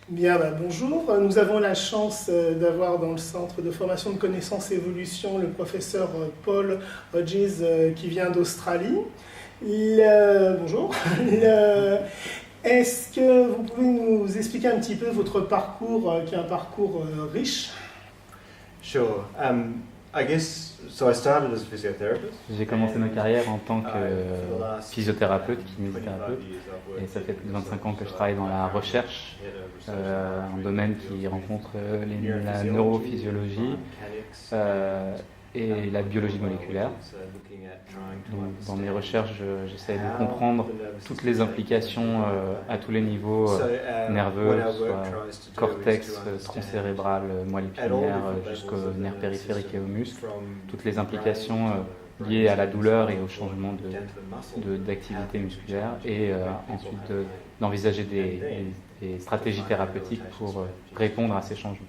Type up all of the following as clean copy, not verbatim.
Bien, bonjour. Nous avons la chance d'avoir dans le Centre de formation de connaissances et évolution le professeur Paul Hodges qui vient d'Australie. Bonjour. Est-ce que vous pouvez nous expliquer un petit peu votre parcours, qui est un parcours riche? Sure. I guess so. I started as a physiotherapist. J'ai commencé ma carrière en tant que physiothérapeute, kinésithérapeute, et ça fait plus de 25 ans que je travaille dans la recherche, un domaine qui rencontre la neurophysiologie et la biologie moléculaire. Donc, dans mes recherches, j'essaie de comprendre toutes les implications à tous les niveaux nerveux, soit cortex, tronc cérébral, moelle épinière, jusqu'aux nerfs périphériques et aux muscles, toutes les implications liées à la douleur et au changement d'activité musculaire, et ensuite d'envisager des stratégies thérapeutiques pour répondre à ces changements.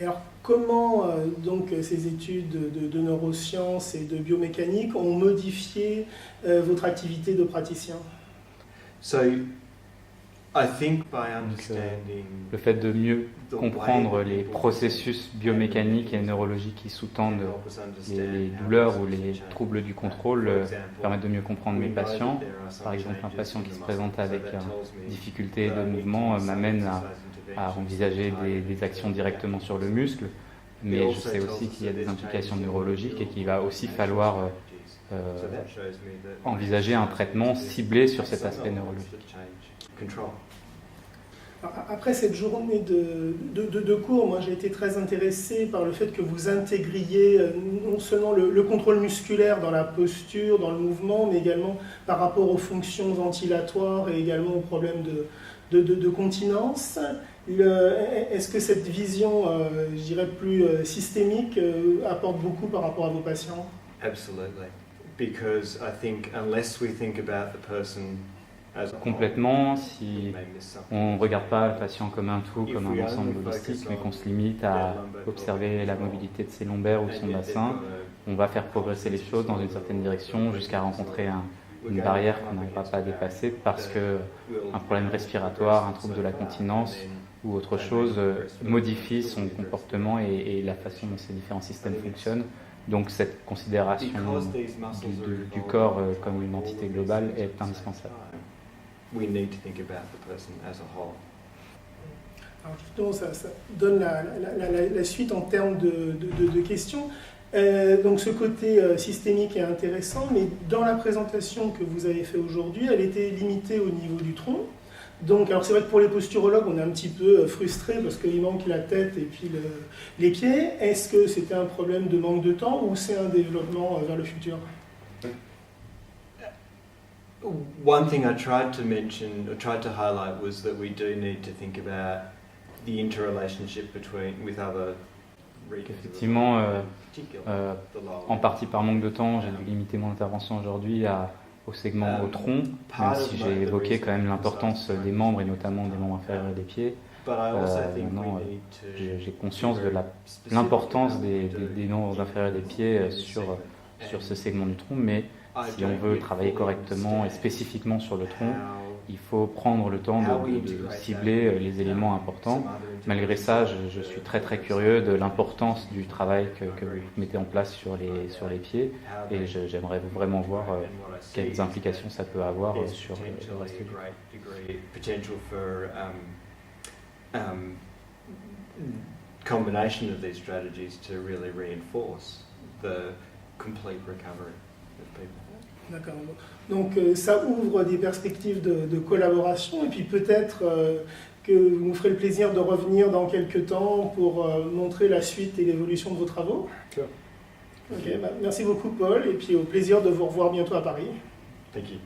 Et alors, comment donc ces études de neurosciences et de biomécanique ont modifié votre activité de praticien? So, I think by understanding le fait de mieux comprendre les processus biomécaniques et neurologiques qui sous-tendent les douleurs ou les troubles du contrôle permet de mieux comprendre mes patients. Par exemple, un patient qui se présente avec une difficulté de mouvement m'amène à envisager des actions directement sur le muscle, mais je sais aussi qu'il y a des implications neurologiques et qu'il va aussi falloir envisager un traitement ciblé sur cet aspect neurologique. Après cette journée de cours, moi j'ai été très intéressé par le fait que vous intégriez non seulement le contrôle musculaire dans la posture, dans le mouvement, mais également par rapport aux fonctions ventilatoires et également aux problèmes de continence. Est-ce que cette vision, je dirais, plus systémique apporte beaucoup par rapport à vos patients? Absolutely, because I think unless we think about the person complètement, si on ne regarde pas le patient comme un tout, comme un ensemble holistique, mais qu'on se limite à observer la mobilité de ses lombaires ou de son bassin, on va faire progresser les choses dans une certaine direction jusqu'à rencontrer une barrière qu'on n'arrivera pas à dépasser parce qu'un problème respiratoire, un trouble de la continence ou autre chose modifie son comportement et la façon dont ces différents systèmes fonctionnent. Donc cette considération du corps comme une entité globale est indispensable. We need to think about the person as a whole. Alors justement, ça donne la suite en termes de questions. Donc ce côté systémique est intéressant, mais dans la présentation que vous avez fait aujourd'hui, elle était limitée au niveau du tronc. Donc, alors c'est vrai que pour les posturologues, on est un petit peu frustré parce qu'il manque la tête et puis les pieds. Est-ce que c'était un problème de manque de temps ou c'est un développement vers le futur? One thing I tried to highlight was that we do need to think about the interrelationship with other regions. Effectivement, en partie par manque de temps, j'ai dû limiter mon intervention aujourd'hui au segment au tronc, même si j'ai évoqué quand même l'importance des membres et notamment des membres inférieurs et des pieds. Maintenant, j'ai conscience de l'importance des membres inférieurs et des pieds sur ce segment du tronc, mais si on veut travailler correctement et spécifiquement sur le tronc, il faut prendre le temps de cibler les éléments importants. Malgré ça, je suis très très curieux de l'importance du travail que vous mettez en place sur les pieds et j'aimerais vraiment voir quelles implications ça peut avoir sur le reste du corps. Combination of these strategies to really reinforce the complete recovery of people. D'accord. Donc ça ouvre des perspectives de collaboration et puis peut-être que vous nous ferez le plaisir de revenir dans quelques temps pour montrer la suite et l'évolution de vos travaux. Sure. Ok, merci beaucoup Paul et puis au plaisir de vous revoir bientôt à Paris. Thank you.